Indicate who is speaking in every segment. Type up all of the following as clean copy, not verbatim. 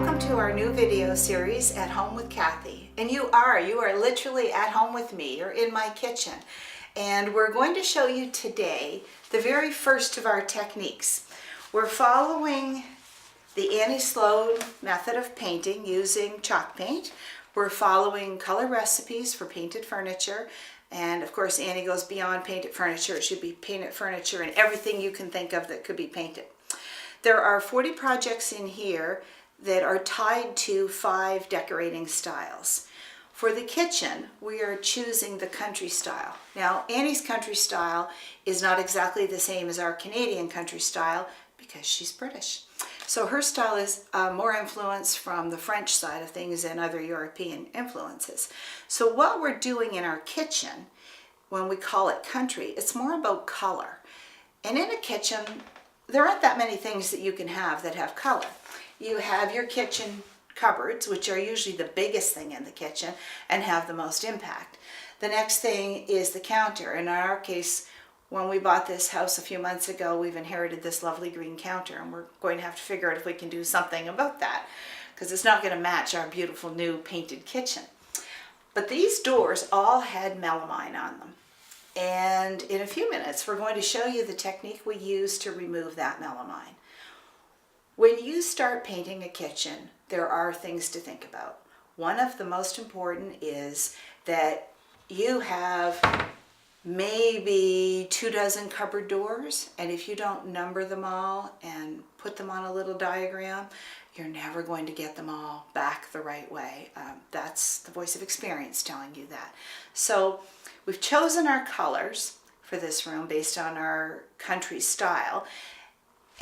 Speaker 1: Welcome to our new video series, At Home with Cathy. And you are literally at home with me. You're in my kitchen. And we're going to show you today the very first of our techniques. We're following the Annie Sloan method of painting using chalk paint. We're following color recipes for painted furniture. And of course, Annie goes beyond painted furniture. It should be painted furniture and everything you can think of that could be painted. There are 40 projects in here that are tied to 5 decorating styles. For the kitchen, we are choosing the country style. Now, Annie's country style is not exactly the same as our Canadian country style because she's British. So her style is more influenced from the French side of things and other European influences. So what we're doing in our kitchen, when we call it country, it's more about color. And in a kitchen, there aren't that many things that you can have that have color. You have your kitchen cupboards, which are usually the biggest thing in the kitchen and have the most impact. The next thing is the counter. In our case, when we bought this house a few months ago, we've inherited this lovely green counter, and we're going to have to figure out if we can do something about that, because it's not going to match our beautiful new painted kitchen. But these doors all had melamine on them. And in a few minutes, we're going to show you the technique we use to remove that melamine. When you start painting a kitchen, there are things to think about. One of the most important is that you have maybe 24 cupboard doors, and if you don't number them all and put them on a little diagram, you're never going to get them all back the right way. That's the voice of experience telling you that. So we've chosen our colors for this room based on our country style.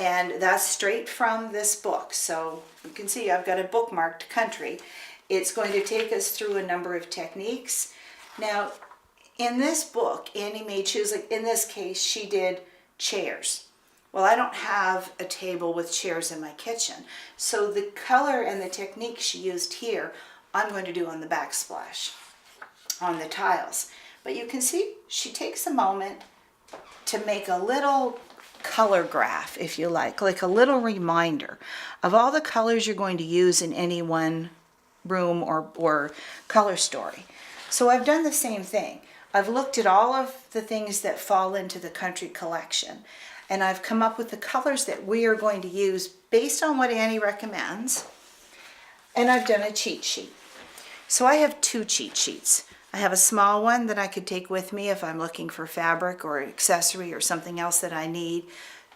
Speaker 1: And that's straight from this book. So you can see I've got a bookmarked country. It's going to take us through a number of techniques. Now, in this book, Annie may choose, like in this case, she did chairs. Well, I don't have a table with chairs in my kitchen. So the color and the technique she used here, I'm going to do on the backsplash, on the tiles. But you can see she takes a moment to make a little color graph, if you like a little reminder of all the colors you're going to use in any one room or color story. So I've done the same thing. I've looked at all of the things that fall into the country collection, and I've come up with the colors that we are going to use based on what Annie recommends, and I've done a cheat sheet. So I have 2 cheat sheets. I have a small one that I could take with me if I'm looking for fabric or accessory or something else that I need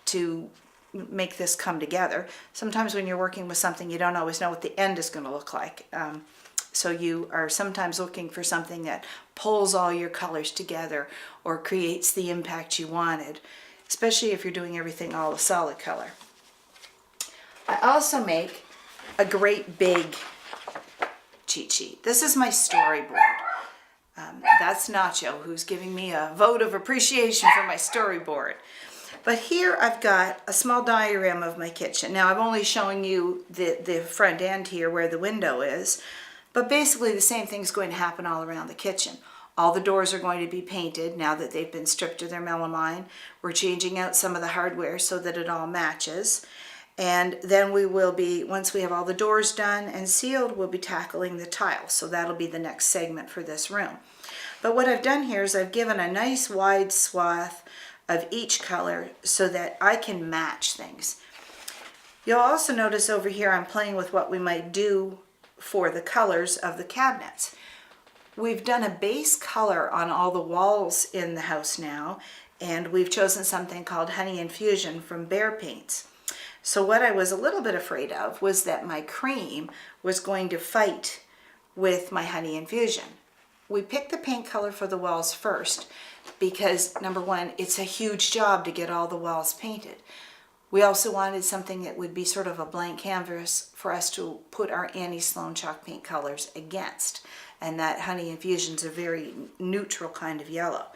Speaker 1: to make this come together. Sometimes when you're working with something, you don't always know what the end is going to look like. So you are sometimes looking for something that pulls all your colors together or creates the impact you wanted, especially if you're doing everything all a solid color. I also make a great big cheat sheet. This is my storyboard. That's Nacho, who's giving me a vote of appreciation for my storyboard. But here I've got a small diagram of my kitchen. Now I'm only showing you the front end here where the window is, but basically the same thing's going to happen all around the kitchen. All the doors are going to be painted now that they've been stripped of their melamine. We're changing out some of the hardware so that it all matches. And then we will be, once we have all the doors done and sealed, we'll be tackling the tiles. So that'll be the next segment for this room. But what I've done here is I've given a nice wide swath of each color so that I can match things. You'll also notice over here I'm playing with what we might do for the colors of the cabinets. We've done a base color on all the walls in the house now, and we've chosen something called Honey Infusion from Behr Paints. So what I was a little bit afraid of was that my cream was going to fight with my Honey Infusion. We picked the paint color for the walls first because, number one, it's a huge job to get all the walls painted. We also wanted something that would be sort of a blank canvas for us to put our Annie Sloan chalk paint colors against. And that Honey Infusion's a very neutral kind of yellow.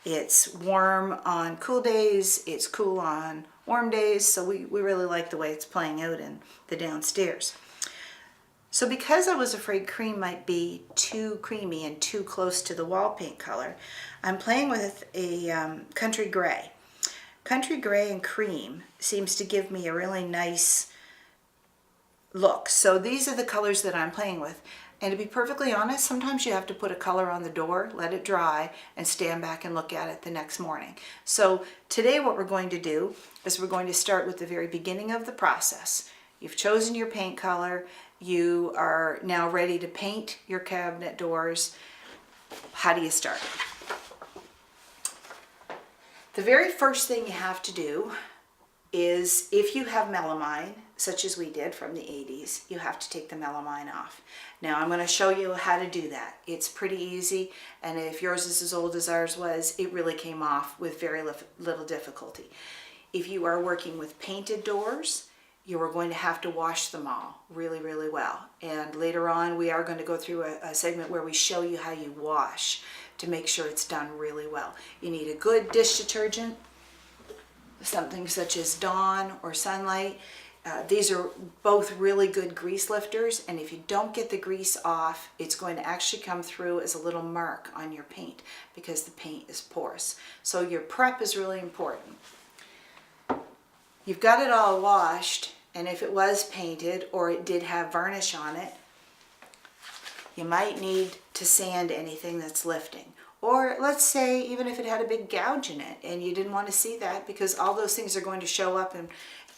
Speaker 1: It's warm on cool days, it's cool on warm days, so we really like the way it's playing out in the downstairs. So because I was afraid cream might be too creamy and too close to the wall paint color, I'm playing with a country gray. Country gray and cream seems to give me a really nice look. So these are the colors that I'm playing with. And to be perfectly honest, sometimes you have to put a color on the door, let it dry, and stand back and look at it the next morning. So today what we're going to do is we're going to start with the very beginning of the process. You've chosen your paint color. You are now ready to paint your cabinet doors. How do you start? The very first thing you have to do is, if you have melamine, such as we did from the 80s, you have to take the melamine off. Now I'm going to show you how to do that. It's pretty easy, and if yours is as old as ours was, it really came off with very little difficulty. If you are working with painted doors, you are going to have to wash them all really, really well. And later on, we are going to go through a segment where we show you how you wash to make sure it's done really well. You need a good dish detergent, something such as Dawn or Sunlight. These are both really good grease lifters, and if you don't get the grease off, it's going to actually come through as a little mark on your paint because the paint is porous. So your prep is really important. You've got it all washed, and if it was painted or it did have varnish on it, you might need to sand anything that's lifting. Or let's say even if it had a big gouge in it and you didn't want to see that, because all those things are going to show up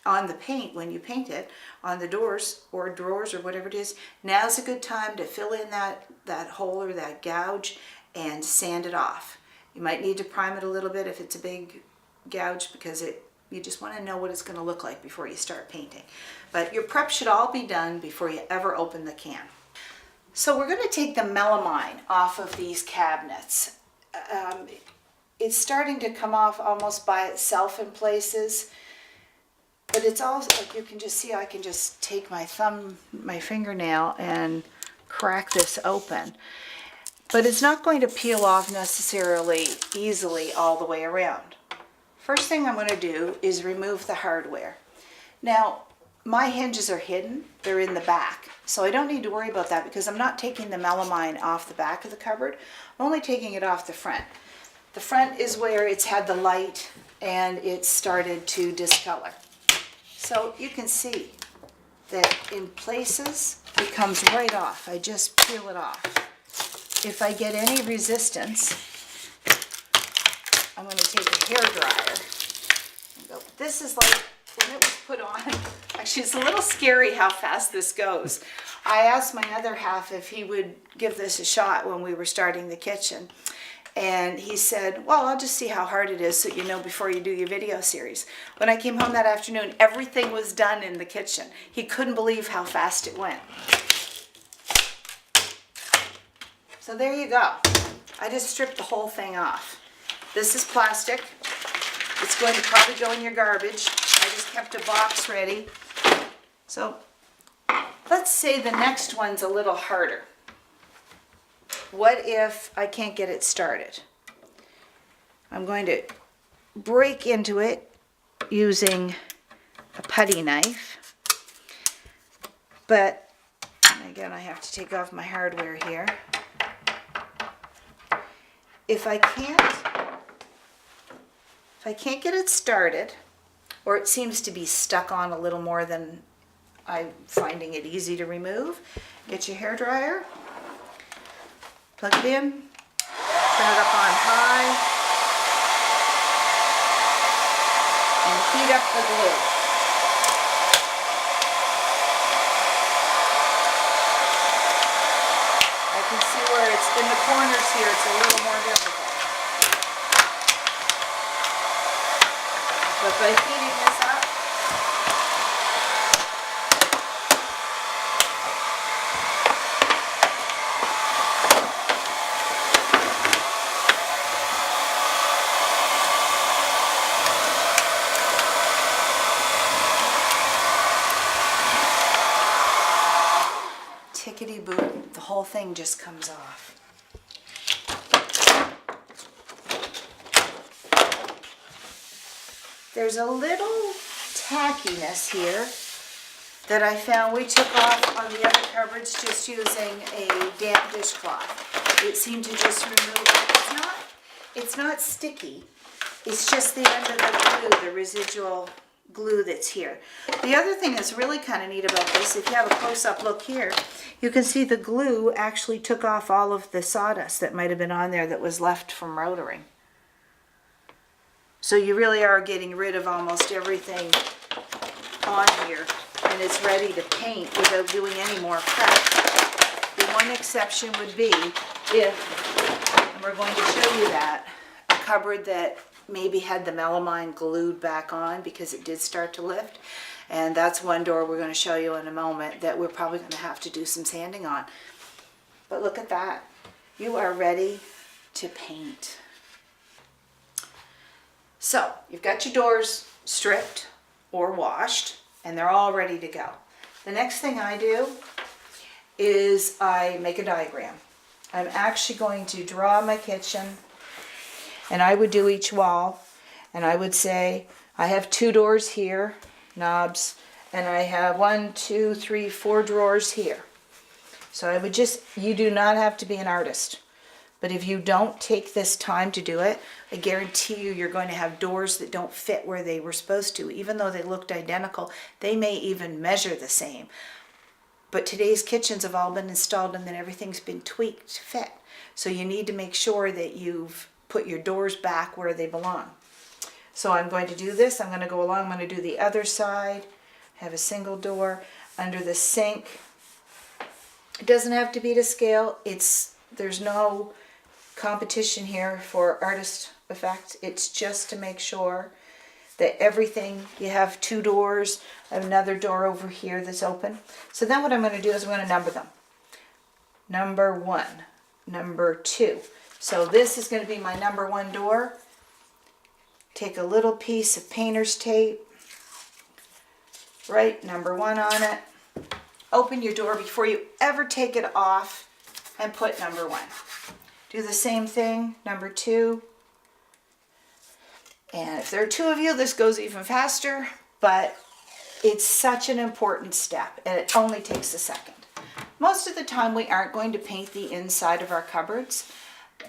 Speaker 1: on the paint when you paint it, on the doors or drawers or whatever it is. Now's a good time to fill in that hole or that gouge and sand it off. You might need to prime it a little bit if it's a big gouge, because you just want to know what it's going to look like before you start painting. But your prep should all be done before you ever open the can. So we're going to take the melamine off of these cabinets. It's starting to come off almost by itself in places, but it's also, like you can just see, I can just take my fingernail and crack this open. But it's not going to peel off necessarily easily all the way around. First thing I'm going to do is remove the hardware. Now, my hinges are hidden, they're in the back, so I don't need to worry about that because I'm not taking the melamine off the back of the cupboard, I'm only taking it off the front. The front is where it's had the light and it's started to discolor. So you can see that in places it comes right off. I just peel it off. If I get any resistance, I'm going to take a hairdryer and go. This is like when it was put on. Actually, it's a little scary how fast this goes. I asked my other half if he would give this a shot when we were starting the kitchen. And he said, well, I'll just see how hard it is so you know before you do your video series. When I came home that afternoon, everything was done in the kitchen. He couldn't believe how fast it went. So there you go. I just stripped the whole thing off. This is plastic. It's going to probably go in your garbage. I just kept a box ready. So let's say the next one's a little harder. What if I can't get it started? I'm going to break into it using a putty knife. But, again, I have to take off my hardware here. If I can't get it started, or it seems to be stuck on a little more than I'm finding it easy to remove, get your hairdryer, plug it in, turn it up on high, and heat up the glue. I can see where it's in the corners here, it's a little more difficult. But by heating this up, tickety-boo, the whole thing just comes off. There's a little tackiness here that I found. We took off on the other cupboards just using a damp dishcloth. It seemed to just remove it. It's not sticky. It's just the end of the glue, the residual glue that's here. The other thing that's really kind of neat about this, if you have a close-up look here, you can see the glue actually took off all of the sawdust that might have been on there that was left from rotoring. So you really are getting rid of almost everything on here, and it's ready to paint without doing any more prep. The one exception would be if, and we're going to show you that, a cupboard that maybe had the melamine glued back on because it did start to lift. And that's one door we're going to show you in a moment that we're probably going to have to do some sanding on. But look at that. You are ready to paint. So you've got your doors stripped or washed, and they're all ready to go. The next thing I do is I make a diagram. I'm actually going to draw my kitchen, and I would do each wall, and I would say I have 2 doors here, knobs, and I have 1, 2, 3, 4 drawers here. So I would just, you do not have to be an artist, but if you don't take this time to do it, I guarantee you you're going to have doors that don't fit where they were supposed to. Even though they looked identical, they may even measure the same. But today's kitchens have all been installed and then everything's been tweaked to fit. So you need to make sure that you've put your doors back where they belong. So I'm going to do this. I'm going to go along. I'm going to do the other side. Have a single door under the sink. It doesn't have to be to scale. There's no competition here for artist effect. It's just to make sure that everything, you have 2 doors, another door over here that's open. So then what I'm going to do is I'm going to number them. Number 1, number 2. So this is going to be my number 1 door. Take a little piece of painter's tape, write number 1 on it. Open your door before you ever take it off and put number 1. Do the same thing, number 2. And if there are 2 of you, this goes even faster, but it's such an important step, and it only takes a second. Most of the time, we aren't going to paint the inside of our cupboards.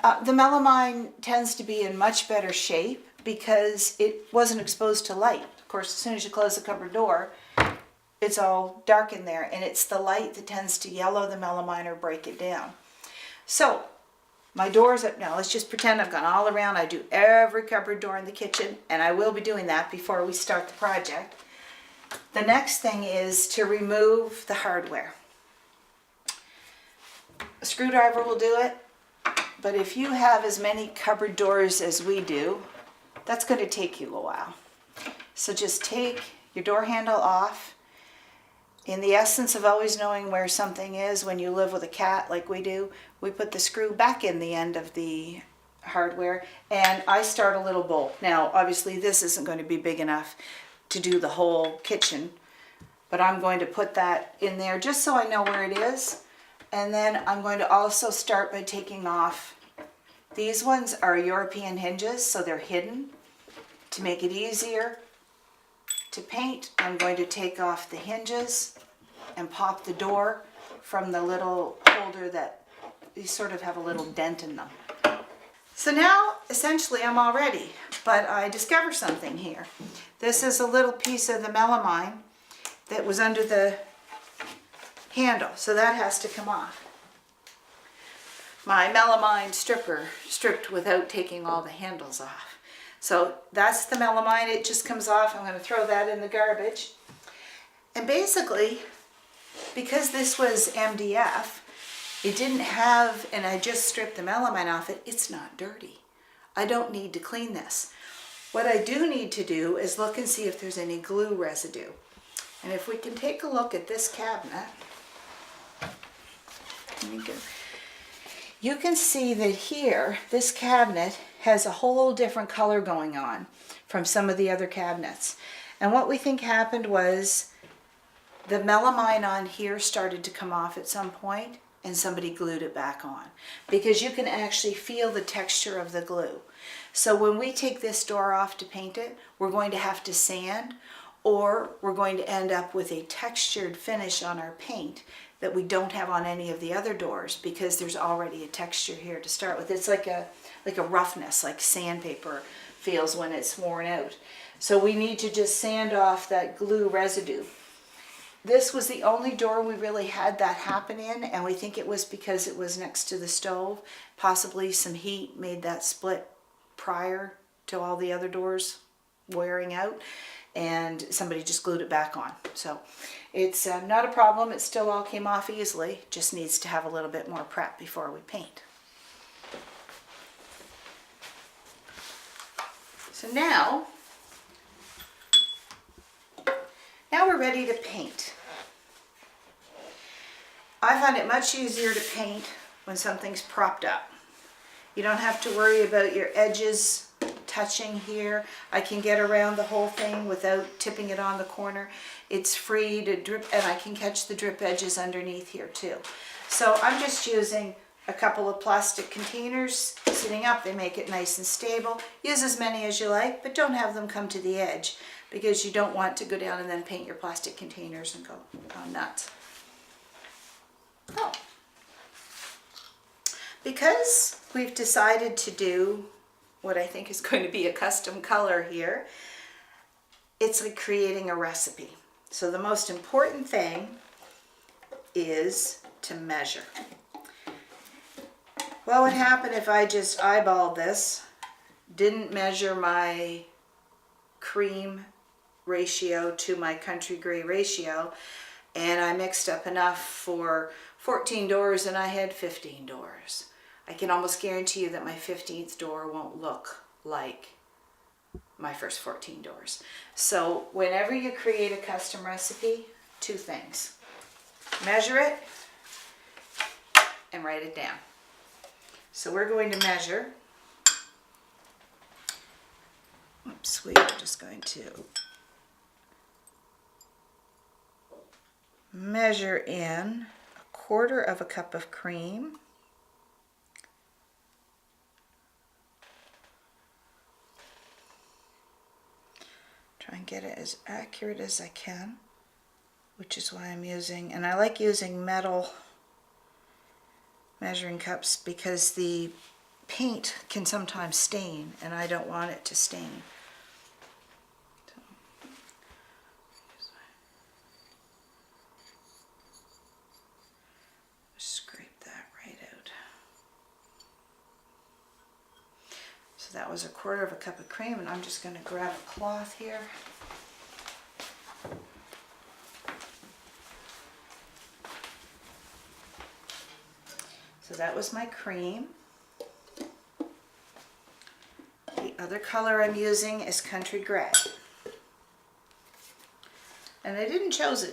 Speaker 1: The melamine tends to be in much better shape because it wasn't exposed to light. Of course, as soon as you close the cupboard door, it's all dark in there, and it's the light that tends to yellow the melamine or break it down. So, my doors up now, let's just pretend I've gone all around. I do every cupboard door in the kitchen, and I will be doing that before we start the project. The next thing is to remove the hardware. A screwdriver will do it, but if you have as many cupboard doors as we do, that's going to take you a while. So just take your door handle off. In the essence of always knowing where something is, when you live with a cat like we do, we put the screw back in the end of the hardware, and I start a little bolt. Now, obviously this isn't going to be big enough to do the whole kitchen, but I'm going to put that in there just so I know where it is. And then I'm going to also start by taking off. These ones are European hinges, so they're hidden. To make it easier to paint, I'm going to take off the hinges and pop the door from the little holder that these sort of have a little dent in them. So now, essentially, I'm all ready, but I discover something here. This is a little piece of the melamine that was under the handle, so that has to come off. My melamine stripper stripped without taking all the handles off. So that's the melamine, it just comes off. I'm going to throw that in the garbage. And basically, because this was MDF, it didn't have, and I just stripped the melamine off it, it's not dirty. I don't need to clean this. What I do need to do is look and see if there's any glue residue. And if we can take a look at this cabinet, you can see that here, this cabinet has a whole different color going on from some of the other cabinets. And what we think happened was the melamine on here started to come off at some point, and somebody glued it back on, because you can actually feel the texture of the glue. So when we take this door off to paint it, we're going to have to sand, or we're going to end up with a textured finish on our paint that we don't have on any of the other doors, because there's already a texture here to start with. It's like a roughness, like sandpaper feels when it's worn out. So we need to just sand off that glue residue. This was the only door we really had that happen in, and we think it was because it was next to the stove. Possibly some heat made that split prior to all the other doors wearing out, and somebody just glued it back on. So it's not a problem. It still all came off easily. Just needs to have a little bit more prep before we paint. So now we're ready to paint. I find it much easier to paint when something's propped up. You don't have to worry about your edges touching here. I can get around the whole thing without tipping it on the corner. It's free to drip, and I can catch the drip edges underneath here too. So I'm just using a couple of plastic containers sitting up. They make it nice and stable. Use as many as you like, but don't have them come to the edge, because you don't want to go down and then paint your plastic containers and go nuts. Oh. Because we've decided to do what I think is going to be a custom color here, it's like creating a recipe. So the most important thing is to measure. What would happen if I just eyeballed this, didn't measure my cream ratio to my country gray ratio, and I mixed up enough for 14 doors and I had 15 doors? I can almost guarantee you that my 15th door won't look like my first 14 doors. So whenever you create a custom recipe, two things: measure it and write it down. So we're going to measure. Oops, we are just going to measure in 1/4 of a cup of cream, try and get it as accurate as I can, which is why I'm using, and I like using metal measuring cups because the paint can sometimes stain and I don't want it to stain. Scrape that right out. So that was 1/4 of a cup of cream, and I'm just going to grab a cloth here. So that was my cream. The other color I'm using is Country Gray. And I didn't choose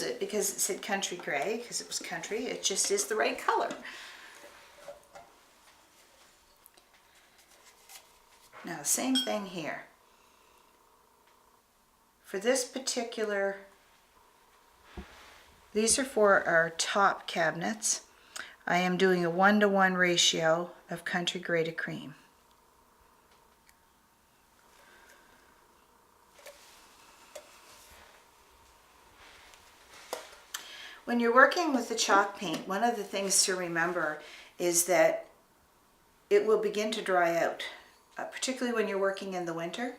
Speaker 1: it because it said Country Gray, because it was country. It just is the right color. Now, same thing here. For this particular, these are for our top cabinets. I am doing a 1-to-1 ratio of Country Gray to cream. When you're working with the chalk paint, one of the things to remember is that it will begin to dry out, particularly when you're working in the winter,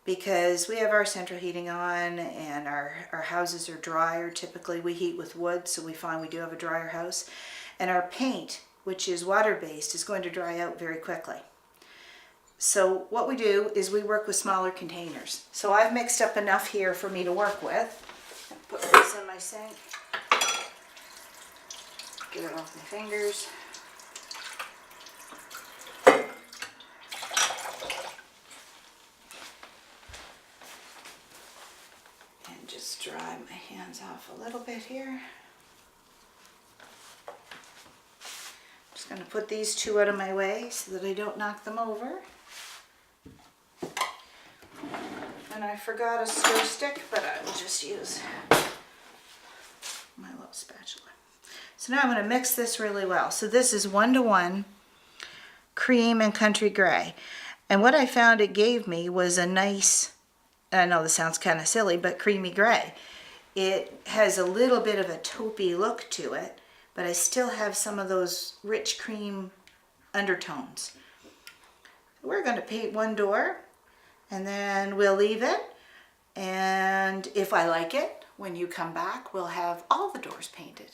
Speaker 1: because we have our central heating on and our houses are drier. Typically we heat with wood, so we find we do have a drier house. And our paint, which is water-based, is going to dry out very quickly. So what we do is we work with smaller containers. So I've mixed up enough here for me to work with. Put this in my sink. Get it off my fingers. And just dry my hands off a little bit here. Just going to put these two out of my way so that I don't knock them over. And I forgot a stir stick, but I will just use my little spatula. So now I'm going to mix this really well. So this is 1-to-1 cream and Country Gray. And what I found it gave me was a nice, I know this sounds kind of silly, but creamy gray. It has a little bit of a taupey look to it, but I still have some of those rich cream undertones. We're going to paint one door, And then we'll leave it. And if I like it, when you come back, we'll have all the doors painted.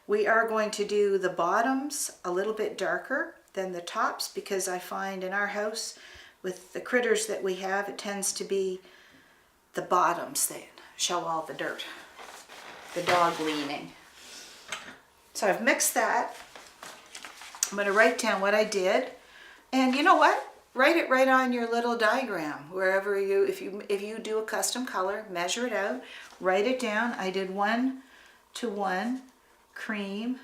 Speaker 1: We are going to do the bottoms a little bit darker than the tops because I find in our house with the critters that we have, it tends to be the bottoms that show all the dirt, the dog leaning. So I've mixed that. I'm going to write down what I did. And you know what? Write it right on your little diagram, wherever you, if you do a custom color, measure it out, write it down. I did 1:1 cream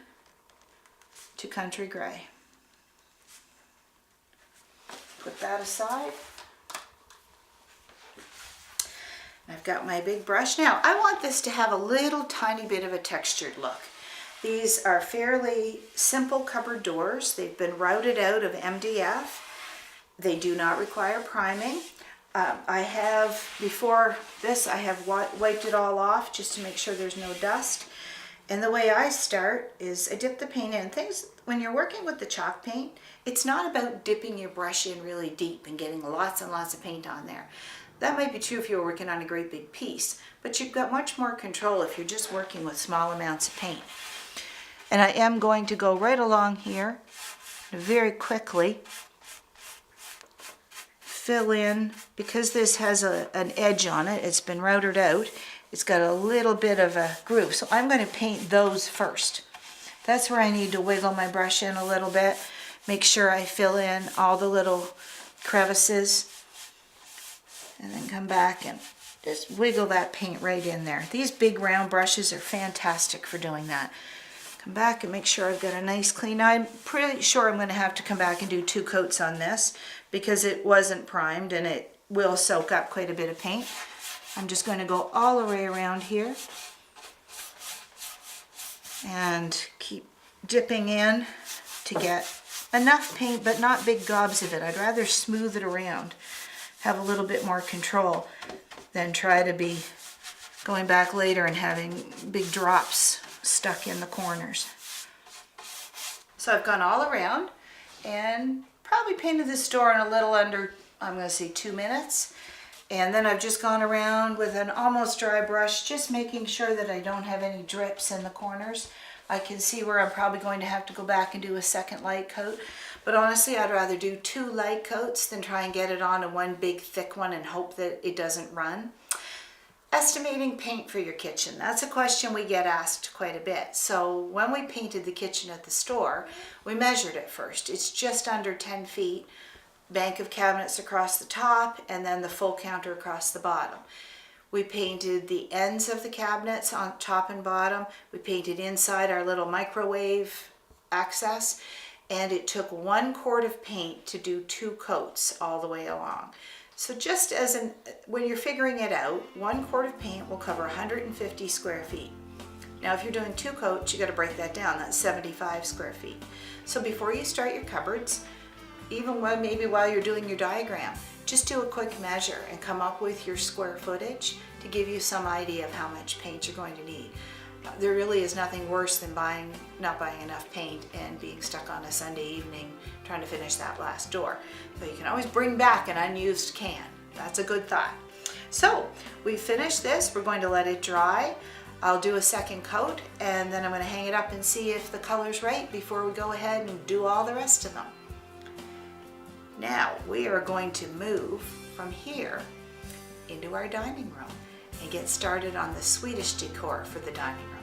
Speaker 1: to country gray. Put that aside. I've got my big brush. Now, I want this to have a little tiny bit of a textured look. These are fairly simple cupboard doors. They've been routed out of MDF. They do not require priming. I have, before this, I have wiped it all off just to make sure there's no dust. And the way I start is I dip the paint in. When you're working with the chalk paint, it's not about dipping your brush in really deep and getting lots and lots of paint on there. That might be true if you're working on a great big piece, but you've got much more control if you're just working with small amounts of paint. And I am going to go right along here very quickly. Fill in, because this has an edge on it, it's been routed out, it's got a little bit of a groove. So I'm going to paint those first. That's where I need to wiggle my brush in a little bit, make sure I fill in all the little crevices, and then come back and just wiggle that paint right in there. These big round brushes are fantastic for doing that. Come back and make sure I've got a nice clean. I'm pretty sure I'm going to have to come back and do 2 coats on this because it wasn't primed and it will soak up quite a bit of paint. I'm just going to go all the way around here and keep dipping in to get enough paint, but not big gobs of it. I'd rather smooth it around, have a little bit more control than try to be going back later and having big drops stuck in the corners. So I've gone all around and probably painted this door in a little under, I'm going to say 2 minutes. And then I've just gone around with an almost dry brush, just making sure that I don't have any drips in the corners. I can see where I'm probably going to have to go back and do a second light coat. But honestly, I'd rather do 2 light coats than try and get it on to one big thick one and hope that it doesn't run. Estimating paint for your kitchen. That's a question we get asked quite a bit. So when we painted the kitchen at the store, we measured it first. It's just under 10 feet, bank of cabinets across the top, and then the full counter across the bottom. We painted the ends of the cabinets on top and bottom. We painted inside our little microwave access, and it took 1 quart of paint to do 2 coats all the way along. So just as when you're figuring it out, 1 quart of paint will cover 150 square feet. Now if you're doing 2 coats, you got to break that down. That's 75 square feet. So before you start your cupboards, even maybe while you're doing your diagram, just do a quick measure and come up with your square footage to give you some idea of how much paint you're going to need. There really is nothing worse than not buying enough paint and being stuck on a Sunday evening trying to finish that last door. So you can always bring back an unused can. That's a good thought. So we finished this. We're going to let it dry. I'll do a second coat and then I'm going to hang it up and see if the color's right before we go ahead and do all the rest of them. Now we are going to move from here into our dining room and get started on the Swedish decor for the dining room.